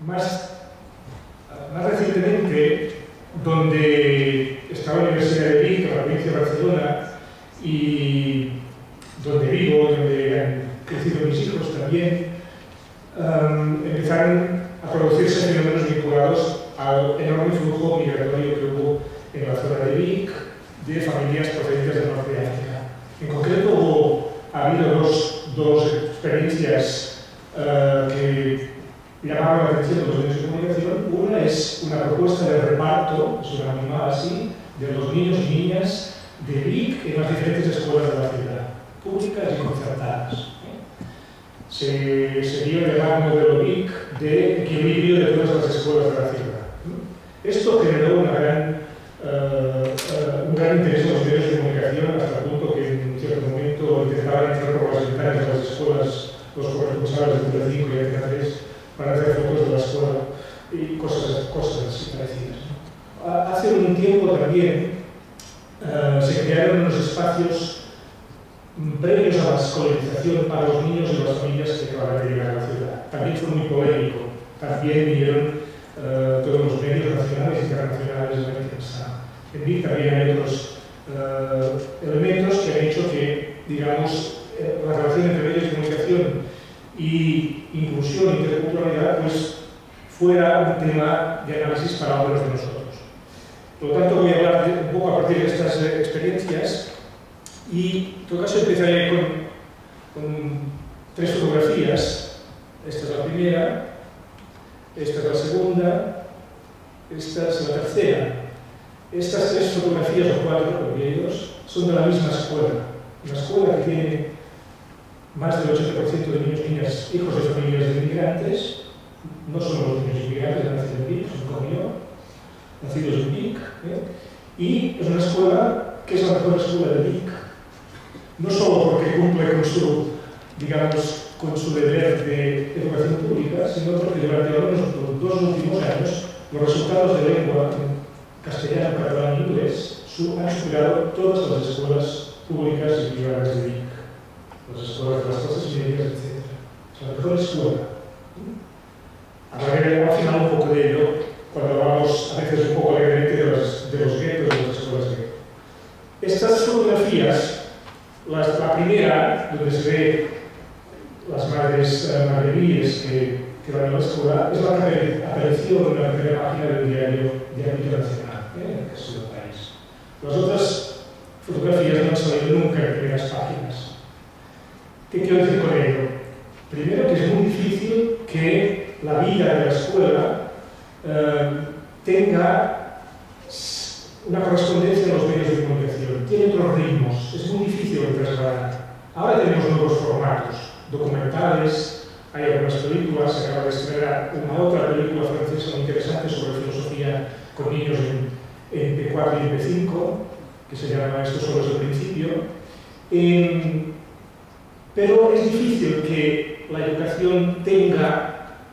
más recientemente, donde estaba en la Universidad de Vic, en la provincia de Barcelona, y donde vivo, donde han crecido mis hijos también, empezaron a producirse fenómenos vinculados al enorme flujo migratorio que hubo en la zona de Vic de familias procedentes del norte de África. En concreto, ha habido dos experiencias que llamaron la atención de los medios de comunicación. Una es una propuesta de reparto, se denominaba así, de los niños y niñas de Vic en las diferentes escuelas de la ciudad, públicas y concertadas. Se dio el llamado modelo Vic de equilibrio de todas las escuelas de la ciudad. Esto generó un gran interés en los medios de comunicación, hasta el punto que en un cierto momento intentaban entrar por las ventanas de las escuelas los corresponsables de Telecinco y Antena 3 para hacer fotos de la escuela y cosas así parecidas. Hace un tiempo también se crearon unos espacios previos a la escolarización para los niños y las familias que acaban de llegar a la ciudad. También fue muy polémico. También vinieron todos los medios nacionales e internacionales de la prensa. En Vic también hay otros elementos que han hecho que, digamos, la relación entre medios de comunicación y inclusión e interculturalidad pues, fuera un tema de análisis para algunos de nosotros. Por lo tanto, voy a hablar un poco a partir de estas experiencias y, en todo caso, empezaré con tres fotografías. Esta es la primera, esta es la segunda, esta es la tercera. Estas tres fotografías, o cuatro, o ellos, son de la misma escuela. Una escuela que tiene más del 80% de niños y niñas, hijos de familias de inmigrantes. No son los niños inmigrantes nacidos en Vic, son como yo, nacidos en Vic. Y es una escuela que es la mejor escuela de Vic. No solo porque cumple con su, digamos, con su deber de educación pública, sino porque durante al menos los 2 últimos años los resultados de lengua en castellano, catalán e inglés han superado todas las escuelas públicas y privadas de Vic, las escuelas de las clases medias, etc. O sea, la mejor escuela. Hablaré al final un poco de ello cuando hablamos a veces un poco alegremente de los guetos y de las escuelas de gueto. Estas fotografías, la primera, donde se ve las madres magrebíes que van a la escuela, es la que apareció en la primera página del diario de ámbito nacional, en el caso del país. Las otras fotografías no han salido nunca en primeras páginas. ¿Qué quiero decir con ello? Primero, que es muy difícil que la vida de la escuela tenga una correspondencia en los medios de comunicación. Tiene otros ritmos, es muy difícil de trasladar. Ahora tenemos nuevos formatos, documentales, hay algunas películas, se acaba de estrenar una otra película francesa muy interesante sobre filosofía con niños en P4 y en P5, que se llama Esto solo es el principio. Pero es difícil que la educación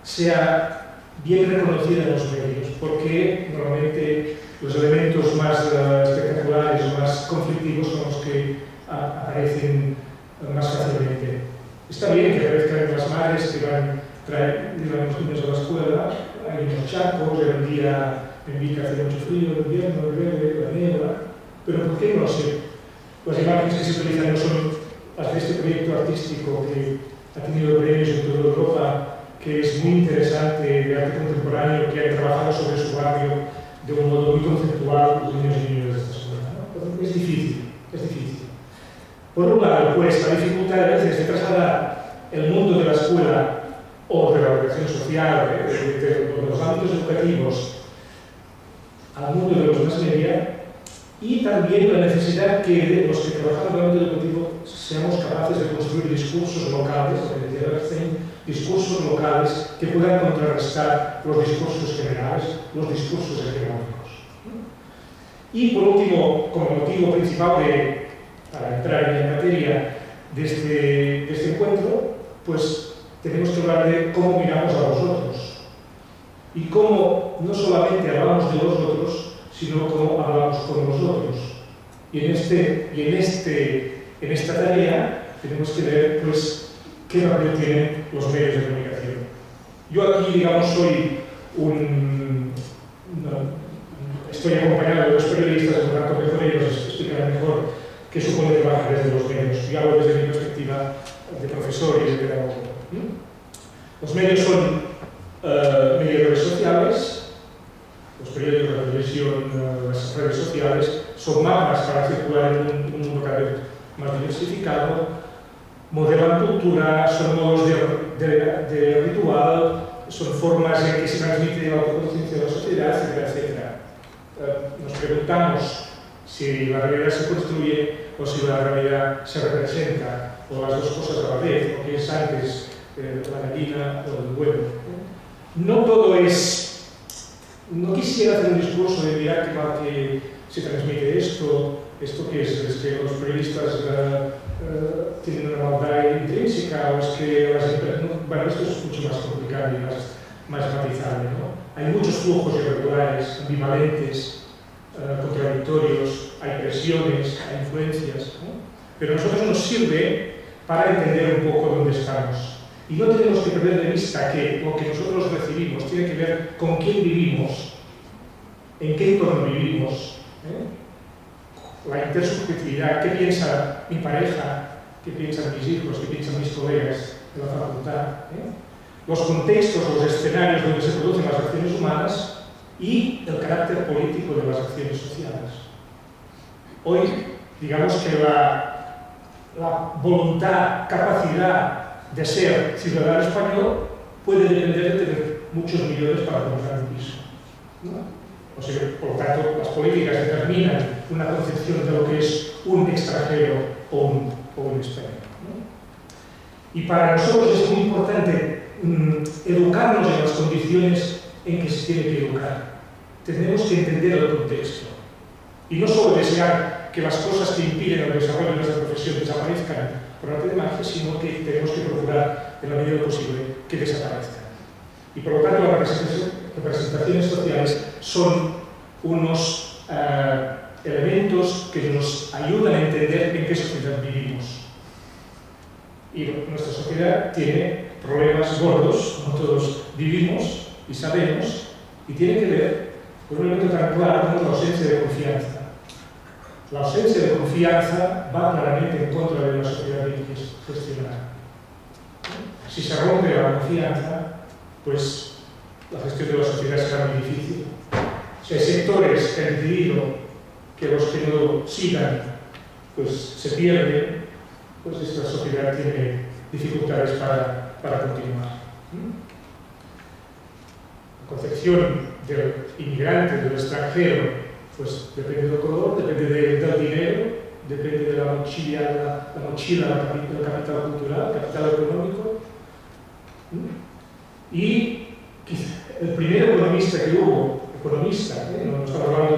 sea bien reconocida en los medios, porque normalmente los elementos más espectaculares o más conflictivos son los que aparecen más fácilmente. Está bien que aparezcan las madres que van a los niños a la escuela, hay unos charcos, el día en Vic hace mucho frío, el invierno, llueve, la niebla, pero ¿por qué no sé? Las imágenes que se utilizan no son las de este proyecto artístico que ha tenido premios en toda Europa, que es muy interesante, de arte contemporáneo, que ha trabajado sobre su barrio de un modo muy conceptual los niños y niñas de esta escuela, ¿no? Es difícil, es difícil. Por un lado, pues, la dificultad a veces de trasladar el mundo de la escuela o de la educación social, de los ámbitos educativos, al mundo de los más media, y también la necesidad que los que trabajamos en el ámbito educativo seamos capaces de construir discursos locales, discursos locales que puedan contrarrestar los discursos generales, los discursos hegemónicos. Y por último, como motivo principal para entrar en materia de este encuentro, pues tenemos que hablar de cómo miramos a los otros y cómo no solamente hablamos de los otros, sino cómo hablamos con los otros. Y en esta tarea tenemos que ver, pues, qué papel tienen los medios de comunicación. Yo aquí, digamos, soy estoy acompañado de dos periodistas, por lo tanto mejor ellos explicarán mejor qué supone trabajar desde los medios. Yo hablo desde mi perspectiva de profesor y de pedagogo. Los medios son mediadores sociales, los periódicos, la televisión, las redes sociales son mapas para circular en un mundo cada vez más diversificado, modelan cultura, son modos de ritual, son formas en que se transmite la autoconciencia de la sociedad, etcétera, etcétera. Nos preguntamos si la realidad se construye o si la realidad se representa, o las dos cosas a la vez, o qué es antes la gallina o el huevo. No todo es... No quisiera hacer un discurso de mirar qué mal que se transmite esto que es que los periodistas tienen una maldad intrínseca, o es que las empresas... Bueno, esto es mucho más complicado y más matizable, ¿no? Hay muchos flujos irregulares, ambivalentes, contradictorios, hay presiones, hay influencias, ¿no? Pero a nosotros nos sirve para entender un poco dónde estamos. Y no tenemos que perder de vista que lo que nosotros recibimos tiene que ver con quién vivimos, en qué entorno vivimos, la intersubjetividad, qué piensa mi pareja, qué piensan mis hijos, qué piensan mis colegas de la facultad, los contextos, los escenarios donde se producen las acciones humanas y el carácter político de las acciones sociales. Hoy, digamos que la voluntad, capacidad de ser ciudadano español puede depender de tener muchos millones para comprar un piso, ¿no? O sea, por lo tanto, las políticas determinan una concepción de lo que es un extranjero o un español, ¿no? Y para nosotros es muy importante educarnos en las condiciones en que se tiene que educar. Tenemos que entender el contexto y no solo desear que las cosas que impiden el desarrollo de nuestra profesión desaparezcan por arte de magia, sino que tenemos que procurar, en la medida de lo posible, que desaparezcan. Y por lo tanto, las representaciones sociales son unos elementos que nos ayudan a entender en qué sociedad vivimos. Y nuestra sociedad tiene problemas gordos, no todos vivimos y sabemos, y tiene que ver con un elemento tan claro como la ausencia de confianza. La ausencia de confianza va claramente en contra de una sociedad bien gestionada. Si se rompe la confianza, pues la gestión de la sociedad será muy difícil. Si hay sectores que han decidido que los que no sigan pues se pierden, pues esta sociedad tiene dificultades para continuar. La concepción del inmigrante, del extranjero, pues depende del color, depende del dinero, depende de la mochila, del capital cultural, capital económico. Y el primer economista que hubo, no estamos hablando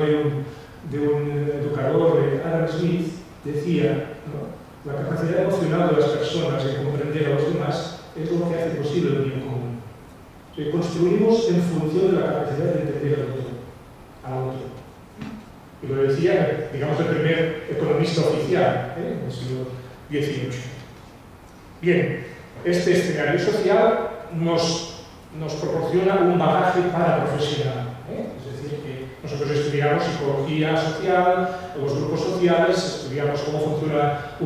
de un educador, Adam Smith, decía, ¿no? La capacidad emocional de las personas de comprender a los demás es lo que hace posible el bien común. O sea, construimos en función de la capacidad de entender al otro. Y lo decía, digamos, el primer economista oficial, en el siglo XVIII. Bien, este escenario social nos proporciona un bagaje para profesional. Es decir, que nosotros estudiamos psicología social, los grupos sociales, estudiamos cómo funciona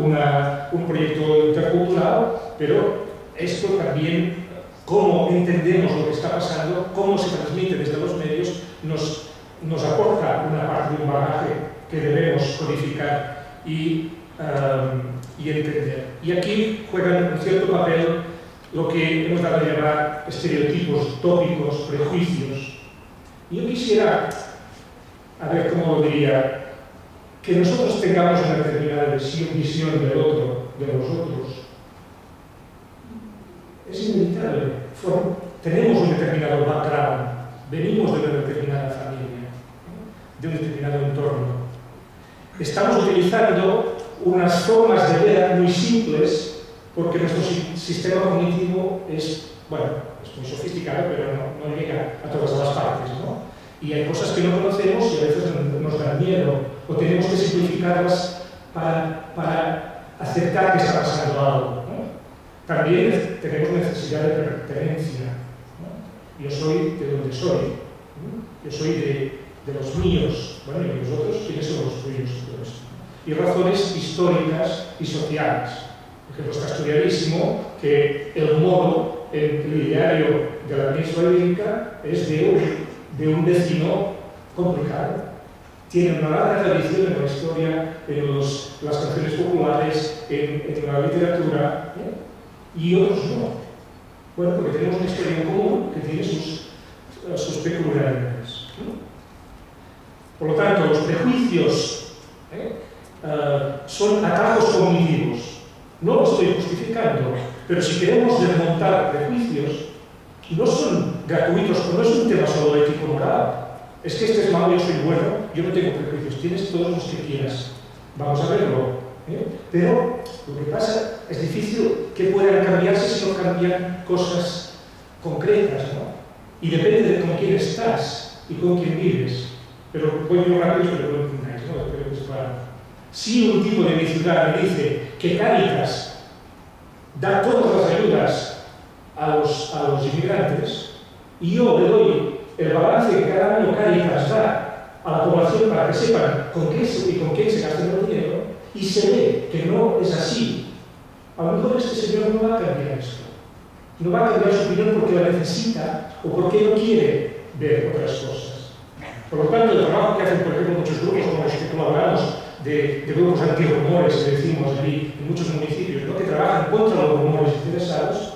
un proyecto intercultural, pero esto también, cómo entendemos lo que está pasando, cómo se transmite desde los medios, nos aporta una parte de un bagaje que debemos codificar y entender. Y aquí juegan un cierto papel lo que hemos dado a llamar estereotipos, tópicos, prejuicios. Y yo quisiera, a ver cómo lo diría, que nosotros tengamos una determinada visión del otro, de los otros. Es inevitable. Tenemos un determinado background, venimos de una determinada familia, de un determinado entorno. Estamos utilizando unas formas de ver muy simples porque nuestro sistema cognitivo es, bueno, es muy sofisticado, pero no llega a todas las partes, ¿no? Y hay cosas que no conocemos y a veces nos dan miedo, o tenemos que simplificarlas para aceptar que está pasando algo, ¿no? También tenemos necesidad de pertenencia, ¿no? Yo soy de donde soy. Yo soy de los míos. Bueno, y vosotros, ¿quiénes son los tuyos? Y razones históricas y sociales. Por ejemplo, está estudiadísimo que el modo, el ideario de la península ibérica es de un vecino complicado. Tiene una larga tradición en la historia, en las canciones populares, en la literatura, y otros no. Bueno, porque tenemos una historia en común que tiene sus peculiaridades. Por lo tanto, los prejuicios son atajos cognitivos. No lo estoy justificando, pero si queremos desmontar prejuicios, no son gratuitos, no es un tema solo ético-moral. Es que este es malo, yo soy bueno, yo no tengo prejuicios, tienes todos los que quieras. Vamos a verlo. Pero lo que pasa es difícil que puedan cambiarse si no cambian cosas concretas, ¿no? Y depende de con quién estás y con quién vives. Pero voy muy rápido, pero no lo entendáis, ¿no? Espero que es claro. Si un tipo de mi ciudad me dice que Cáritas da todas las ayudas a los inmigrantes y yo le doy el balance que cada año Cáritas da a la población para que sepan con qué se gasta el dinero, y se ve que no es así, a lo mejor este señor no va a cambiar esto. No va a cambiar su opinión porque la necesita o porque no quiere ver otras cosas. Por lo tanto, el trabajo que hacen, por ejemplo, muchos grupos como los que colaboramos, de grupos antirrumores, que decimos allí en muchos municipios, ¿no?, que trabajan contra los rumores interesados,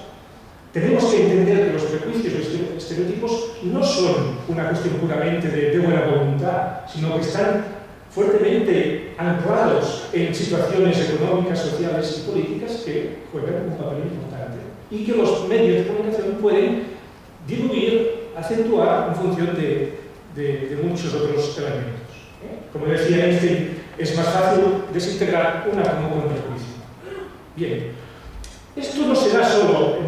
tenemos que entender que los prejuicios y estereotipos no son una cuestión puramente de buena voluntad, sino que están fuertemente anclados en situaciones económicas, sociales y políticas que juegan un papel importante y que los medios de comunicación pueden diluir, acentuar en función de muchos otros elementos. Como decía Einstein, es más fácil desintegrar una como un prejuicio. Bien, esto no se da solo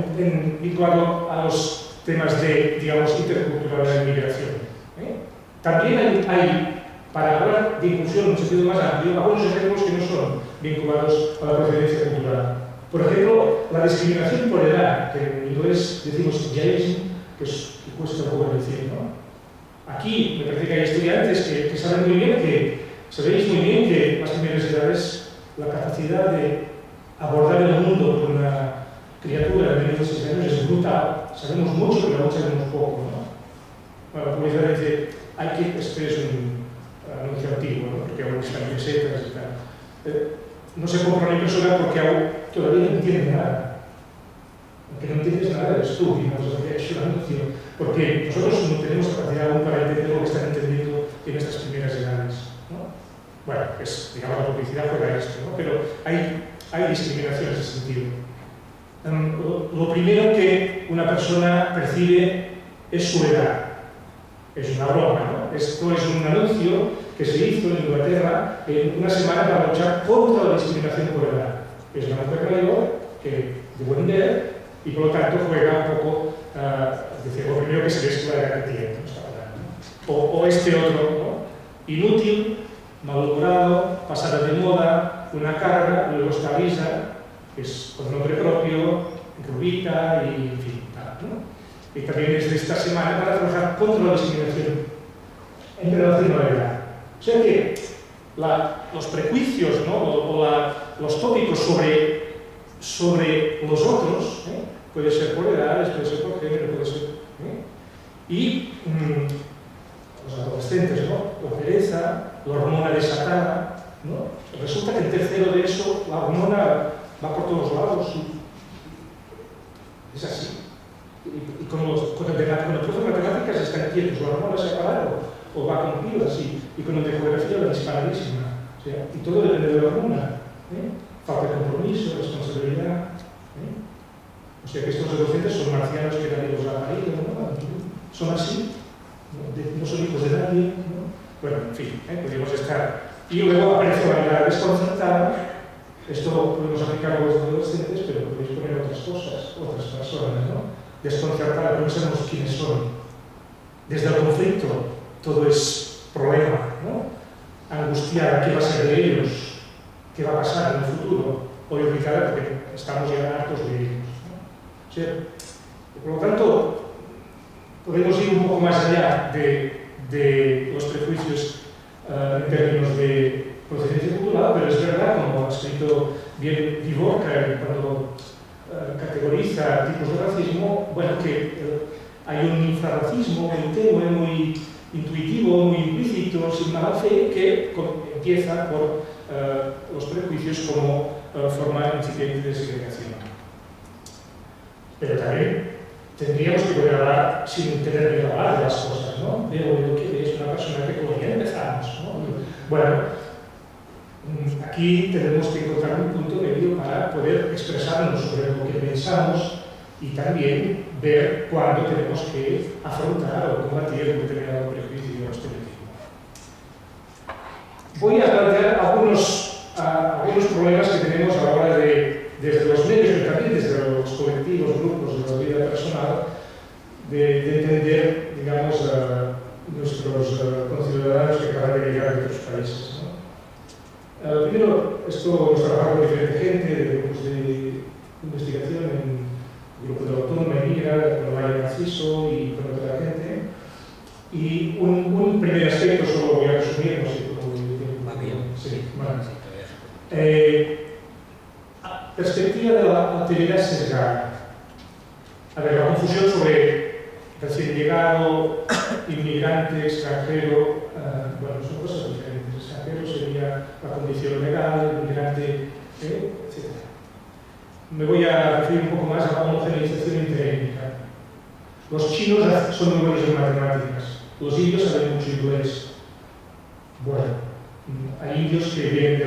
vinculado a los temas de, digamos, interculturalidad de migración. También hay, para hablar de inclusión en un sentido más amplio, algunos ejemplos que no son vinculados a la procedencia cultural. Por ejemplo, la discriminación por edad, que en inglés decimos ageism, que cuesta un poco decir, ¿no? Aquí me parece que hay estudiantes que saben muy bien sabéis muy bien que las primeras edades, la capacidad de abordar el mundo con una criatura de menos de 6 años es brutal. Sabemos mucho, pero aún sabemos poco, ¿no? La publicidad dice, este es un anuncio antiguo, ¿no?, porque aún están pesetas y tal. No se compra una impresora porque aún todavía no entiende nada. Aunque no entiendes nada eres tú, digamos, lo que ha hecho el anuncio. Porque nosotros no tenemos capacidad aún para entender lo que están entendiendo en estas primeras edades, ¿no? Bueno, pues, digamos, la publicidad juega esto, ¿no? Pero hay discriminación en ese sentido. Lo primero que una persona percibe es su edad. Es una broma, ¿no? Esto es un anuncio que se hizo en Inglaterra en una semana para luchar contra la discriminación por edad. Es una mujer mayor que de buen ver y por lo tanto juega un poco, decir, lo primero que se ve es la edad que tiene, ¿no? O este otro, ¿no?, inútil, malhumorado, pasada de moda, una carga, luego está Lisa, que es con nombre propio, rubita y en fin, ¿no? Y también es de esta semana para trabajar contra la discriminación en relación a la edad. O sea que los prejuicios, ¿no?, o los tópicos sobre los otros, puede ser por edades, puede ser por género, puede ser... Y los adolescentes, ¿no?, la pereza, la hormona desatada, ¿no? Resulta que en tercero de eso la hormona va por todos lados. Es así. Y con el profe de matemáticas están quietos, la hormona se ha parado o va con pilas, y con el de geografía la disparadísima. O sea, y todo depende de la hormona. Falta de compromiso, responsabilidad. O sea que estos adolescentes son marcianos que nadie los ha parido, ¿no? Son así, no son hijos de nadie, ¿no? Bueno, en fin, podríamos estar. Y luego aparece la mirada desconcertada. Esto podemos aplicar a los adolescentes, pero podéis poner otras cosas, otras personas, ¿no? Desconcertada, no sabemos quiénes son. Desde el conflicto, todo es problema, ¿no? Angustiada, ¿qué va a ser de ellos? ¿Qué va a pasar en el futuro? O irritada porque estamos ya hartos de ellos, ¿no? O sea, por lo tanto, podemos ir un poco más allá de los prejuicios en términos de procedencia cultural, pero es verdad, como ha escrito bien Dworkin cuando categoriza tipos de racismo, bueno, que hay un infrarracismo muy tenue, muy intuitivo, muy implícito, sin mala fe, que empieza por los prejuicios como forma incipiente de segregación. Pero también tendríamos que poder hablar sin tener miedo a hablar de las cosas, ¿no? Veo que es una persona que con ella empezamos, ¿no? Bueno, aquí tenemos que encontrar un punto medio para poder expresarnos sobre lo que pensamos y también ver cuándo tenemos que afrontar o combatir un determinado prejuicio o estereotipo. Voy a plantear algunos problemas que tenemos a la hora desde los medios, pero también desde los colectivos, grupos de la vida personal, de entender, digamos, a nuestros conciudadanos que acaban de llegar de otros países, ¿no? Primero, esto hemos trabajado con diferente gente, de grupos de investigación, en grupos de Autónoma, Emigra, con Maya Narciso y con otra gente. Y un primer aspecto, solo voy a resumir, no sé cómo sí, bueno. Perspectiva de la actividad sesgada. A ver, la confusión sobre recién llegado, inmigrante, extranjero, bueno, son cosas diferentes. Extranjero sería la condición legal, inmigrante, etc. Me voy a referir un poco más a la homogeneización interétnica. Los chinos son muy buenos en matemáticas, los indios saben mucho inglés. Bueno, hay indios que vienen de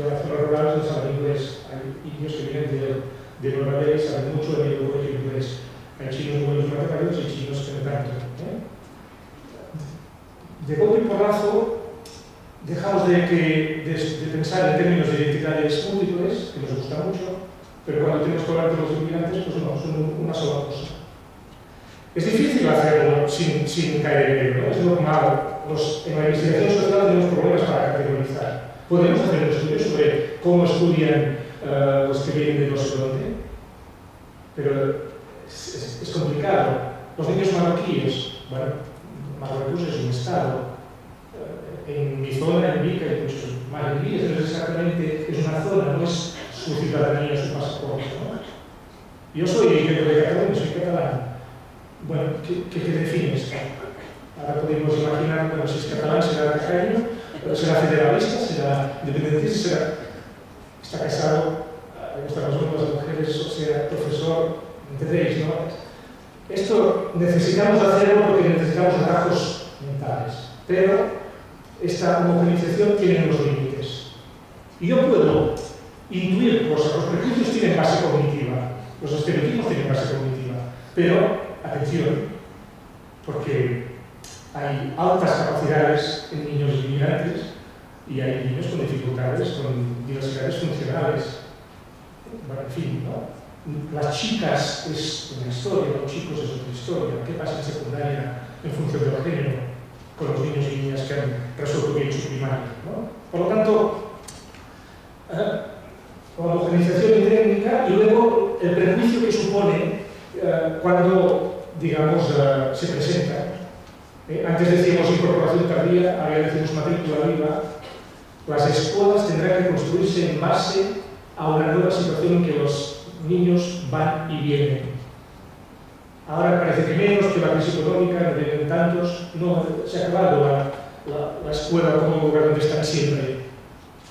las zonas rurales y saben inglés, hay indios que vienen de Nueva Delhi y saben mucho de inglés. Hay chinos muy buenos matemáticos y chinos que no tanto. De golpe y porrazo, dejamos de pensar en términos de identidades múltiples, que nos gusta mucho, pero cuando tenemos que hablar de los inmigrantes, pues no, son una sola cosa. Es difícil hacerlo sin caer en ello, ¿no? Es normal. En la investigación social tenemos problemas para categorizar. Podemos hacer un estudio sobre cómo estudian los que vienen de no sé dónde, pero es complicado. Los niños marroquíes, bueno, Marruecos es un estado. En mi zona, en Vica, hay muchos marroquíes, no es exactamente, es una zona, no es su ciudadanía, su pasaporte, ¿no? Yo soy de Cataluña, soy catalán. Bueno, ¿qué define esto? Ahora podemos imaginar, bueno, si es catalán será tacaño, será federalista, será independentista, está casado, le gustan los hombres, las mujeres, o sea, profesor, entendéis, ¿no? Esto necesitamos hacerlo porque necesitamos atajos mentales, pero esta homogeneización tiene unos límites. Y yo puedo intuir cosas, los prejuicios tienen base cognitiva, los estereotipos tienen base cognitiva, pero, atención, porque hay altas capacidades en niños inmigrantes y hay niños con dificultades, con diversidades funcionales. Bueno, en fin, ¿no? Las chicas es una historia, los chicos es otra historia. ¿Qué pasa en secundaria en función del género con los niños y niñas que han resuelto bien su primaria, ¿no? Por lo tanto, homogenización técnica y luego el prejuicio que supone cuando, digamos, se presenta. Antes decíamos incorporación tardía, ahora decimos matrícula viva. Las escuelas tendrán que construirse en base a una nueva situación en que los niños van y vienen. Ahora parece que menos, que la crisis económica, no tienen tantos, no, se ha acabado la escuela como un lugar donde están siempre.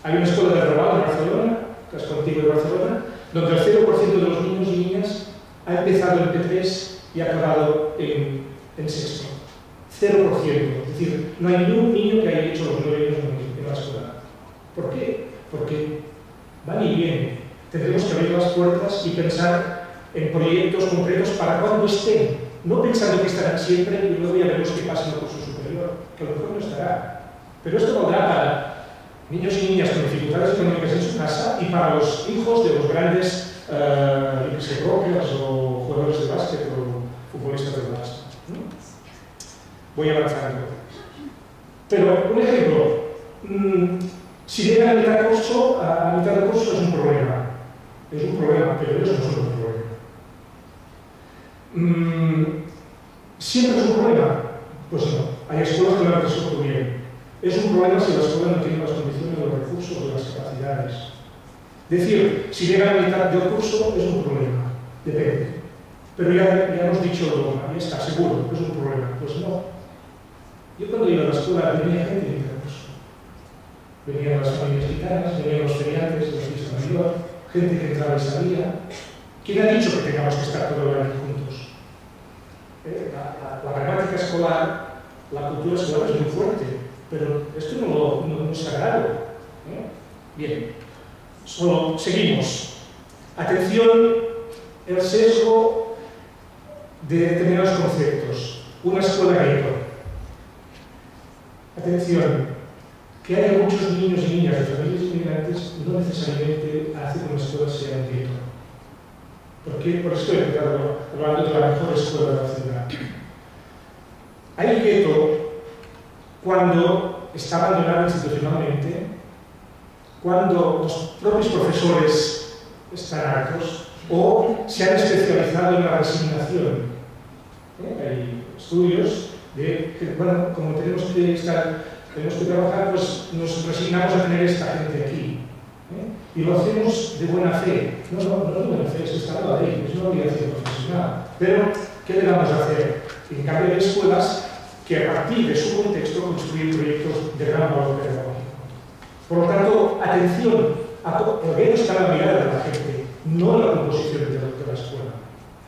Hay una escuela de Raval en Barcelona, que es contigo de Barcelona, donde el 0% de los niños y niñas ha empezado en P3 y ha acabado en sexto. 0%. Es decir, no hay ni un niño que haya hecho los 9 años en la escuela. ¿Por qué? Porque van y vienen. Tendremos que abrir las puertas y pensar en proyectos concretos para cuando estén. No pensando que estarán siempre y luego ya veremos qué pasa en el curso superior, que a lo mejor no estará. Pero esto valdrá para niños y niñas con dificultades económicas en su casa y para los hijos de los grandes rockers o jugadores de básquet o futbolistas de básquet, ¿no? Voy avanzando. Pero, un ejemplo, si llega a mitad del curso es un problema. Es un problema, pero ellos no son un problema. ¿Siempre es un problema? Pues no. Hay escuelas que lo han resuelto bien. Es un problema si la escuela no tiene las condiciones, los recursos o las capacidades. Es decir, si llega a la mitad del curso es un problema. Depende. Pero ya hemos dicho el dogma, ya está, seguro, es un problema. Pues no. Yo cuando iba a la escuela venía gente de curso. Venían las familias gitanas, venían los feriantes, los fiestas mayor, gente que entraba y salía. ¿Quién ha dicho que tengamos que estar todo el año juntos? La gramática escolar, la cultura escolar es muy fuerte, pero esto no es sagrado. Bien, solo seguimos. Atención, el sesgo de determinados conceptos. Una escuela gueto. Atención, que haya muchos niños y niñas de familias inmigrantes no necesariamente hace que una escuela sea un gueto. Porque por esto he empezado hablando de la mejor escuela de la ciudad. Hay gueto cuando está abandonado institucionalmente, cuando los propios profesores están hartos o se han especializado en la resignación. Hay estudios de que, bueno, como tenemos que trabajar, pues nos resignamos a tener esta gente aquí. Y lo hacemos de buena fe. No de buena fe, es que está la ley, es una obligación profesional. Pero, ¿qué le vamos a hacer? En cambio, hay escuelas que a partir de su contexto construyen proyectos de gran valor pedagógico. Por lo tanto, atención, el gueto está en la mirada de la gente, no en la composición de la escuela.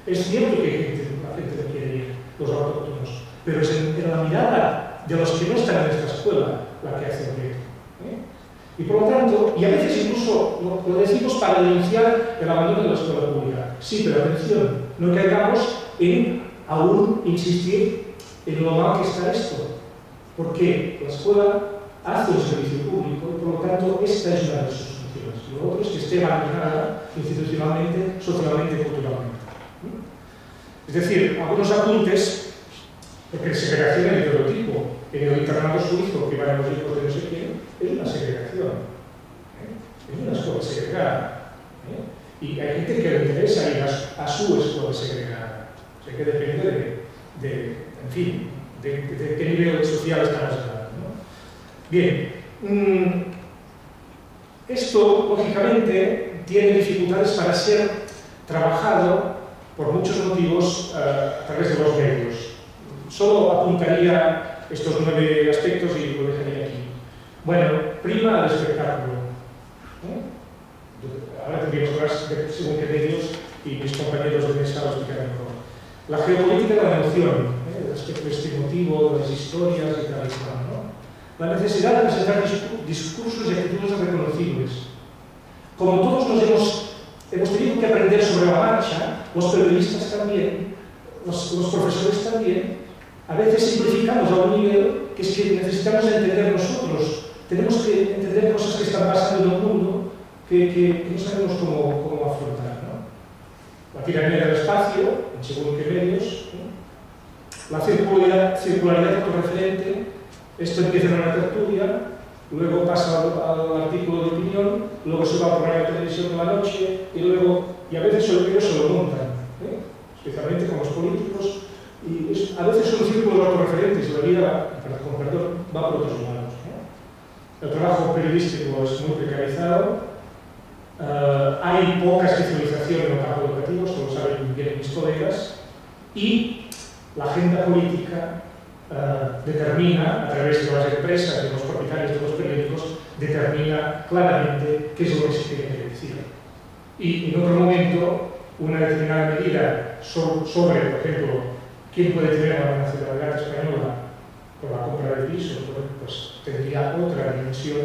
Es cierto que la gente quiere ir, los autóctonos, pero es en la mirada de los que no están en esta escuela la que hace el gueto. Y por lo tanto, y a veces incluso lo decimos para denunciar el abandono de la escuela pública. Sí, pero atención, no caigamos en aún insistir en lo mal que está esto. Porque la escuela hace un servicio público y por lo tanto esta es una de sus funciones. Lo otro es que esté abandonada institucionalmente, socialmente y culturalmente. Es decir, algunos apuntes, porque segregación hay de todo tipo. En el internado suizo que van a los hijos de no sé quién, es una segregación. Es una escuela segregada. Y hay gente que le interesa ir a su escuela segregada. O sea que depende en fin, de qué nivel social estamos hablando, ¿no? Bien, esto, lógicamente, tiene dificultades para ser trabajado por muchos motivos a través de los medios. Solo apuntaría estos 9 aspectos y lo dejaría aquí. Bueno, prima el espectáculo. Ahora tendríamos más según qué medios y mis compañeros de mesa lo explicarán mejor. La geopolítica de la emoción, el aspecto emotivo, las historias y tal y cual, ¿no? La necesidad de presentar discursos y actitudes reconocibles. Como todos hemos tenido que aprender sobre la marcha, los periodistas también, los profesores también, a veces simplificamos a un nivel que es que necesitamos entender nosotros. Tenemos que entender cosas que están pasando en el mundo que no sabemos cómo afrontar, ¿no? La tiranía del espacio, en según qué medios, ¿no? La circularidad autorreferente, esto empieza en una tertulia, luego pasa al artículo de opinión, luego se va a programa de televisión de la noche y a veces ellos se lo montan, especialmente con los políticos. Y a veces son círculos autorreferentes y la vida, con perdón, va por otros lados, ¿no? El trabajo periodístico es muy precarizado, hay poca especialización en el campo educativo, esto lo saben bien mis colegas, y la agenda política determina, a través de las empresas, de los propietarios de los periódicos, determina claramente qué es lo que se tiene que decir. Y en otro momento, una determinada medida sobre, por ejemplo, ¿quién puede tener una nacionalidad española con la compra de pisos? Pues tendría otra dimensión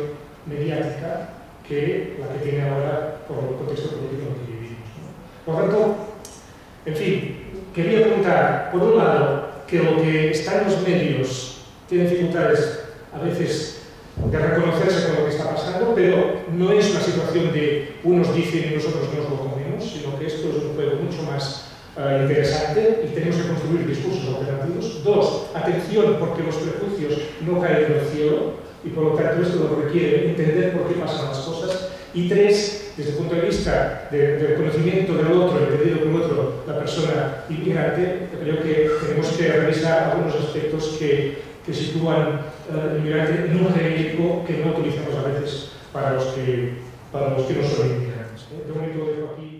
mediática que la que tiene ahora por el contexto político en el que vivimos, ¿no? Por tanto, en fin, quería apuntar, por un lado, que lo que está en los medios tiene dificultades a veces de reconocerse con lo que está pasando, pero no es una situación de unos dicen y nosotros nos lo comemos, sino que esto es un juego mucho más interesante y tenemos que construir discursos alternativos. 2, atención, porque los prejuicios no caen del cielo y por lo tanto esto lo requiere entender por qué pasan las cosas. Y tres, desde el punto de vista del conocimiento del otro, entendido por otro, la persona inmigrante, creo que tenemos que revisar algunos aspectos que sitúan el inmigrante en un genérico que no utilizamos a veces para los que no son inmigrantes. De momento dejo aquí.